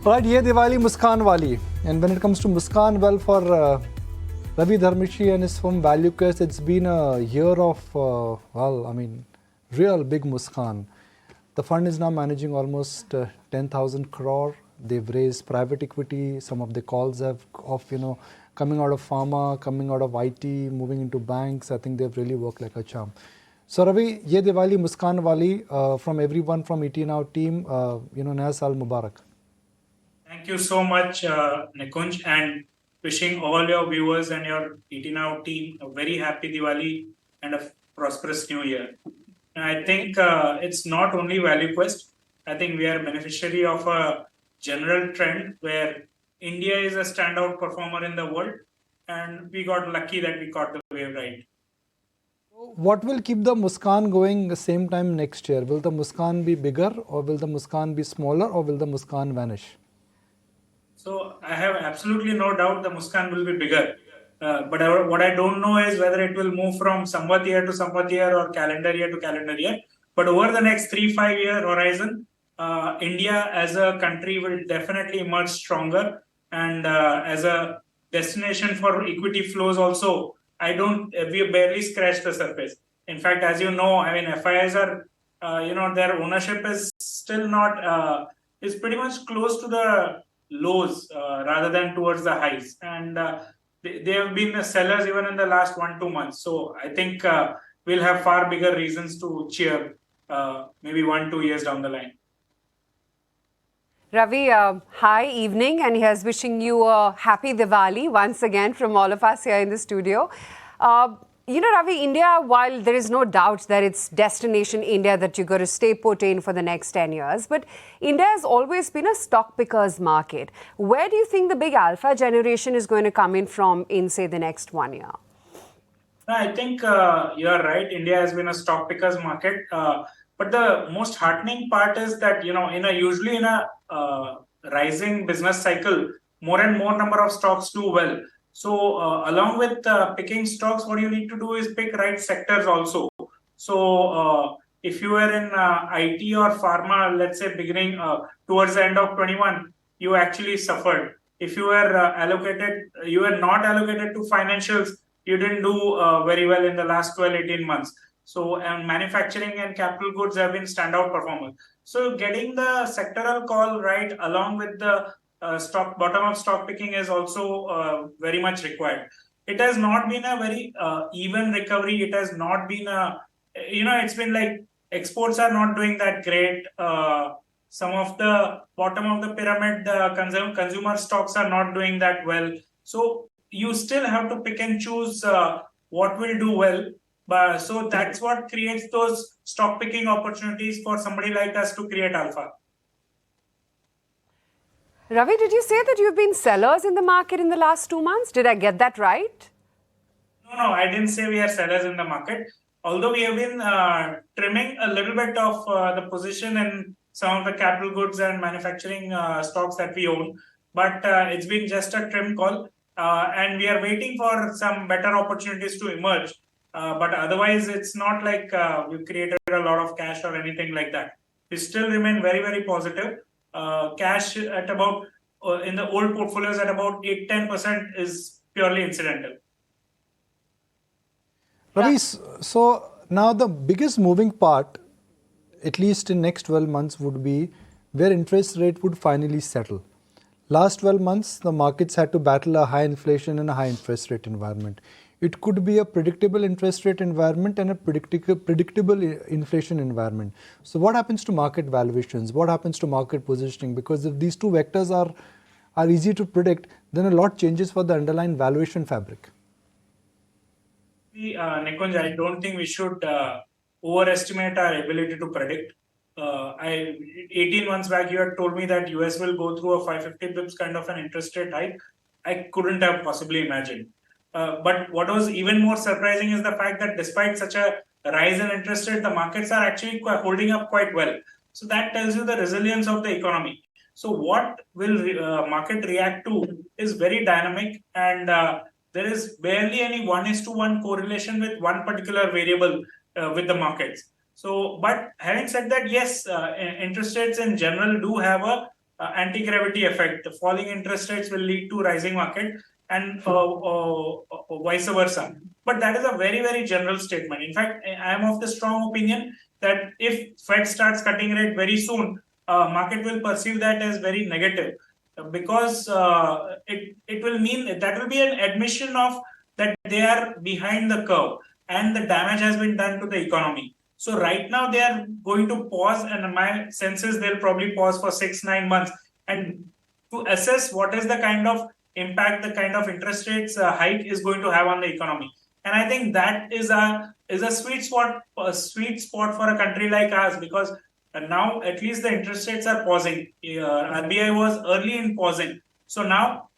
Right, ye Diwali Muskan wali. And when it comes to Muskan, well, for Ravi Dharamshi and his firm ValueQuest, it's been a year of, real big Muskan. The fund is now managing almost 10,000 crore. They've raised private equity. Some of the calls have coming out of pharma, coming out of IT, moving into banks. I think they've really worked like a charm. So Ravi, ye Diwali Muskan wali from everyone from ET Now team, Naya Saal Mubarak. Thank you so much, Nikunj, and wishing all your viewers and your ET Now team a very happy Diwali and a prosperous new year. And I think it's not only ValueQuest. I think we are beneficiary of a general trend where India is a standout performer in the world, and we got lucky that we caught the wave right. What will keep the Muskan going the same time next year? Will the Muskan be bigger, or will the Muskan be smaller, or will the Muskan vanish? So I have absolutely no doubt the Muskan will be bigger. But what I don't know is whether it will move from Samvat year to Samvat year or calendar year to calendar year. But over the next 3-5 year horizon, India as a country will definitely emerge stronger. And as a destination for equity flows also, we barely scratched the surface. In fact, as you know, I mean, FIIs are, their ownership is still not, is pretty much close to the lows rather than towards the highs. And they have been sellers even in the last 1-2 months. So I think we'll have far bigger reasons to cheer maybe 1-2 years down the line. Ravi, hi, evening, and here's wishing you a happy Diwali once again from all of us here in the studio. Ravi, India, while there is no doubt that it's destination India that you've got to stay put in for the next 10 years, but India has always been a stock picker's market. Where do you think the big alpha generation is going to come in from in, say, the next 1 year? I think you're right. India has been a stock picker's market. But the most heartening part is that, usually in a rising business cycle, more and more number of stocks do well. So along with picking stocks, what you need to do is pick right sectors also. So if you were in IT or pharma, let's say beginning towards the end of 21, you actually suffered. If you were you were not allocated to financials, you didn't do very well in the last 12-18 months. So manufacturing and capital goods have been standout performers. So getting the sectoral call right along with the bottom-up stock picking is also very much required. It has not been a very even recovery. It has not been it's been like exports are not doing that great. Some of the bottom of the pyramid, the consumer stocks are not doing that well. So you still have to pick and choose what will do well. So that's what creates those stock picking opportunities for somebody like us to create alpha. Ravi, did you say that you've been sellers in the market in the last 2 months? Did I get that right? No, I didn't say we are sellers in the market. Although we have been trimming a little bit of the position in some of the capital goods and manufacturing stocks that we own. But it's been just a trim call. And we are waiting for some better opportunities to emerge. But otherwise, it's not like we've created a lot of cash or anything like that. We still remain very, very positive. Cash at about, in the old portfolios at about 8-10% is purely incidental. Ravi, so now the biggest moving part, at least in next 12 months, would be where interest rate would finally settle. Last 12 months, the markets had to battle a high inflation and a high interest rate environment. It could be a predictable interest rate environment and a predictable inflation environment. So what happens to market valuations? What happens to market positioning? Because if these two vectors are easy to predict, then a lot changes for the underlying valuation fabric. Nikunj, I don't think we should overestimate our ability to predict. 18 months back, you had told me that US will go through a 550 bips kind of an interest rate hike. I couldn't have possibly imagined. But what was even more surprising is the fact that despite such a rise in interest rate, the markets are actually holding up quite well. So that tells you the resilience of the economy. So what will market react to is very dynamic, and there is barely any 1:1 correlation with one particular variable with the markets. So, but having said that, yes, interest rates in general do have a anti-gravity effect. The falling interest rates will lead to rising market and vice versa. But that is a very, very general statement. In fact, I am of the strong opinion that if Fed starts cutting rate very soon, market will perceive that as very negative because it will mean that will be an admission of that they are behind the curve and the damage has been done to the economy. So right now they are going to pause, and my sense is they'll probably pause for 6-9 months and to assess what is the kind of impact the kind of interest rates hike is going to have on the economy. And I think that is a sweet spot for a country like ours, because now at least the interest rates are pausing. RBI was early in pausing, so now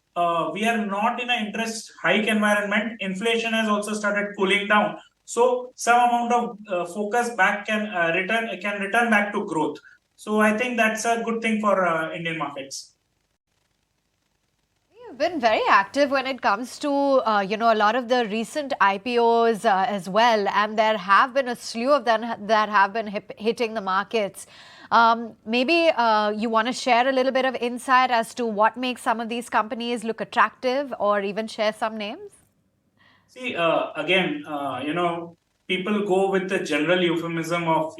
we are not in an interest hike environment. Inflation has also started cooling down. So some amount of focus back can return back to growth. So I think that's a good thing for Indian markets. You've been very active when it comes to a lot of the recent IPOs as well, and there have been a slew of them that have been hitting the markets. Maybe you want to share a little bit of insight as to what makes some of these companies look attractive, or even share some names? See, again, people go with the general euphemism of,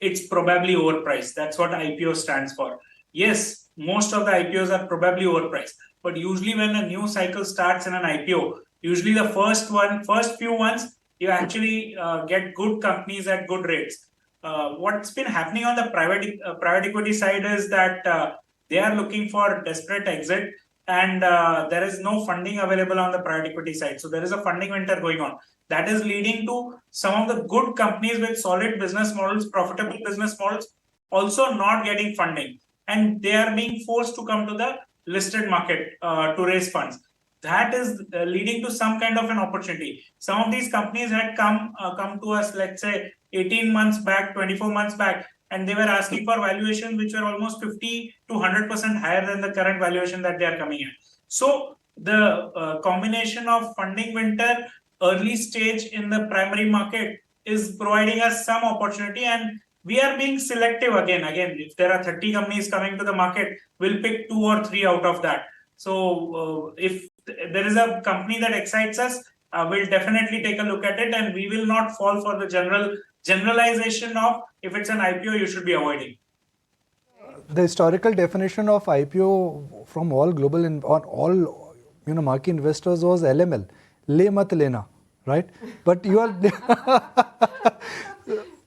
it's probably overpriced. That's what IPO stands for. Yes, most of the IPOs are probably overpriced. But usually when a new cycle starts in an IPO, usually the first few ones, you actually get good companies at good rates. What's been happening on the private equity side is that they are looking for desperate exit, and there is no funding available on the private equity side. So there is a funding winter going on. That is leading to some of the good companies with solid business models, profitable business models, also not getting funding. And they are being forced to come to the listed market to raise funds. That is leading to some kind of an opportunity. Some of these companies had come to us, let's say, 18 months back, 24 months back, and they were asking for valuations which were almost 50 to 100% higher than the current valuation that they are coming at. So the combination of funding winter, early stage in the primary market is providing us some opportunity, and we are being selective again. If there are 30 companies coming to the market, we'll pick 2 or 3 out of that. So if there is a company that excites us, we'll definitely take a look at it, and we will not fall for the generalization of if it's an IPO, you should be avoiding. The historical definition of IPO from all global and all market investors was LML, le mat lena, right? But you are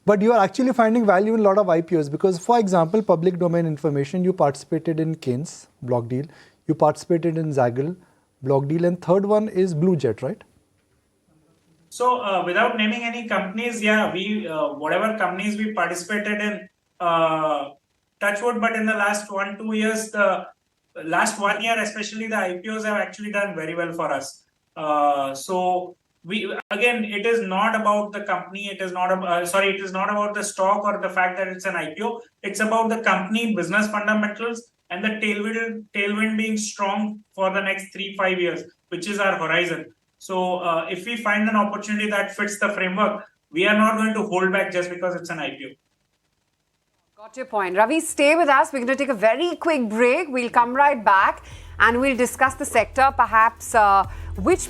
but you are actually finding value in a lot of IPOs because, for example, public domain information, you participated in Keynes block deal, you participated in Zaggle block deal, and third one is Blue Jet, right? So without naming any companies, we whatever companies we participated in, touchwood, but in the last 1-2 years, the last 1 year especially, the IPOs have actually done very well for us. So it is not about the company, it is not about the stock or the fact that it's an IPO. It's about the company business fundamentals and the tailwind being strong for the next 3-5 years, which is our horizon. So if we find an opportunity that fits the framework, we are not going to hold back just because it's an IPO. Got your point. Ravi, stay with us. We're going to take a very quick break. We'll come right back and we'll discuss the sector, which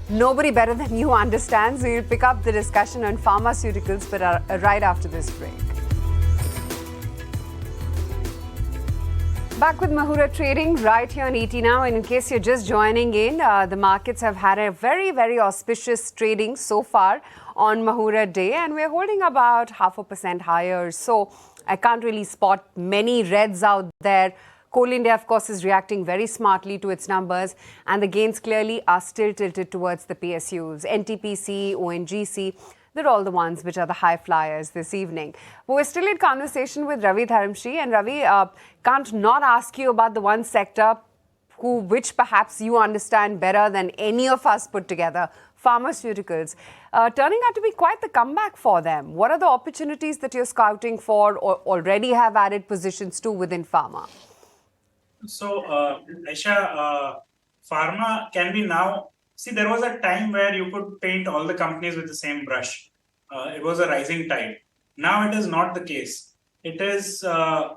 nobody better than you understands. We'll pick up the discussion on pharmaceuticals, but right after this break. Back with Mahura Trading right here on ET Now. And in case you're just joining in, the markets have had a very, very auspicious trading so far on Mahura Day. And we're holding about 0.5% higher. So I can't really spot many reds out there. Coal India, of course, is reacting very smartly to its numbers. And the gains clearly are still tilted towards the PSUs. NTPC, ONGC. They're all the ones which are the high flyers this evening. But we're still in conversation with Ravi Dharamshi. And Ravi, can't not ask you about the one sector which perhaps you understand better than any of us put together, pharmaceuticals. Turning out to be quite the comeback for them. What are the opportunities that you're scouting for or already have added positions to within pharma? So, Aisha, pharma can be now... See, there was a time where you could paint all the companies with the same brush. It was a rising tide. Now it is not the case. it is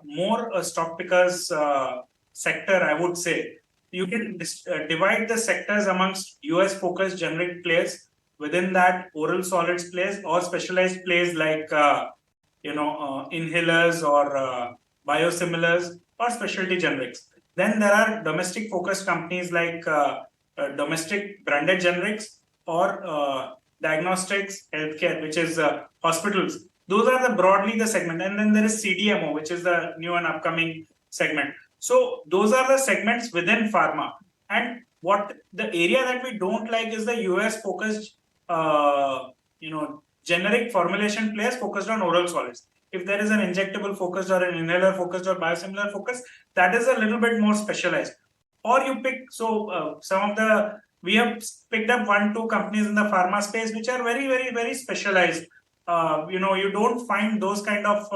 more a stock pickers sector, I would say. You can divide the sectors amongst US focused generic players, within that oral solids players, or specialized players like inhalers or biosimilars or specialty generics. Then there are domestic focused companies like domestic branded generics or diagnostics, healthcare, which is hospitals. Those are the broadly the segment. And then there is CDMO, which is the new and upcoming segment. So those are the segments within pharma. And what the area that we don't like is the US focused, generic formulation players focused on oral solids. If there is an injectable focused or an inhaler focused or biosimilar focused, that is a little bit more specialized. Or you pick, we have picked up 1-2 companies in the pharma space which are very, very, very specialized. You don't find those kind of,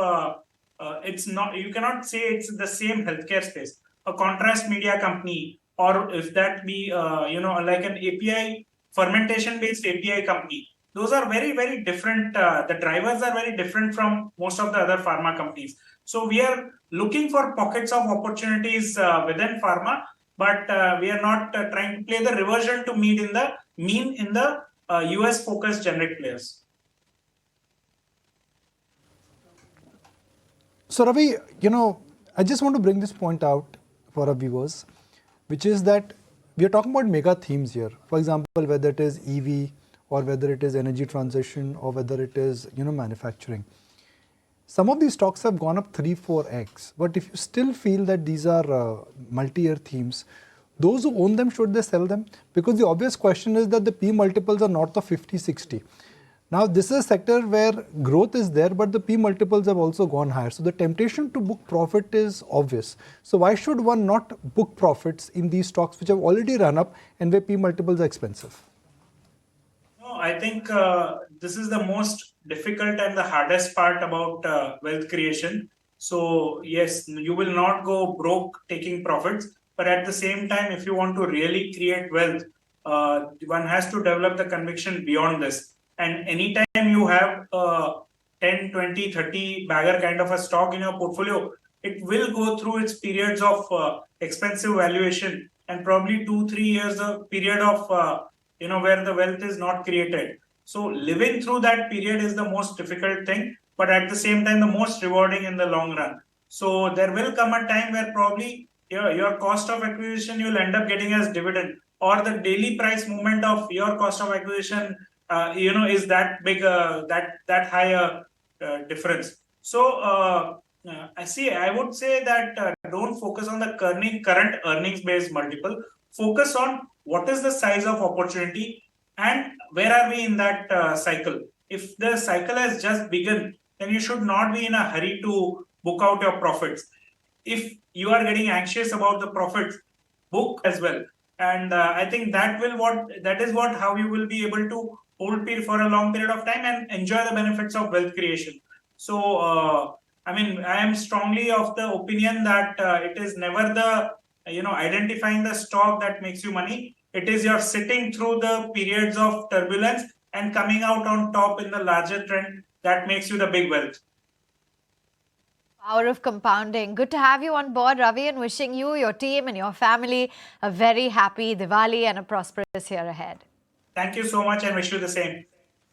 you cannot say it's the same healthcare space. A contrast media company, or if that be, like an API, fermentation based API company. Those are very, very different. The drivers are very different from most of the other pharma companies. So we are looking for pockets of opportunities within pharma, but we are not trying to play the reversion to mean in the US focused generic players. So Ravi, I just want to bring this point out for our viewers, which is that we are talking about mega themes here. For example, whether it is EV or whether it is energy transition or whether it is manufacturing. Some of these stocks have gone up 3-4x, but if you still feel that these are multi-year themes, those who own them, should they sell them? Because the obvious question is that the P multiples are north of 50-60. Now, this is a sector where growth is there, but the P multiples have also gone higher. So the temptation to book profit is obvious. So why should one not book profits in these stocks which have already run up and where P multiples are expensive? No, I think this is the most difficult and the hardest part about wealth creation. So yes, you will not go broke taking profits, but at the same time, if you want to really create wealth, one has to develop the conviction beyond this. And anytime you have 10, 20, 30 bagger kind of a stock in your portfolio, it will go through its periods of expensive valuation and probably 2-3 years of period of where the wealth is not created. So living through that period is the most difficult thing, but at the same time the most rewarding in the long run. So there will come a time where probably your cost of acquisition you'll end up getting as dividend, or the daily price movement of your cost of acquisition is that big, that high difference. So I would say that don't focus on the current earnings based multiple. Focus on what is the size of opportunity and where are we in that cycle. If the cycle has just begun, then you should not be in a hurry to book out your profits. If you are getting anxious about the profits, book as well. And I think that is how you will be able to hold peer for a long period of time and enjoy the benefits of wealth creation. So, I am strongly of the opinion that it is never the, identifying the stock that makes you money. It is your sitting through the periods of turbulence and coming out on top in the larger trend that makes you the big wealth. Power of compounding. Good to have you on board, Ravi, and wishing you, your team, and your family a very happy Diwali and a prosperous year ahead. Thank you so much and wish you the same.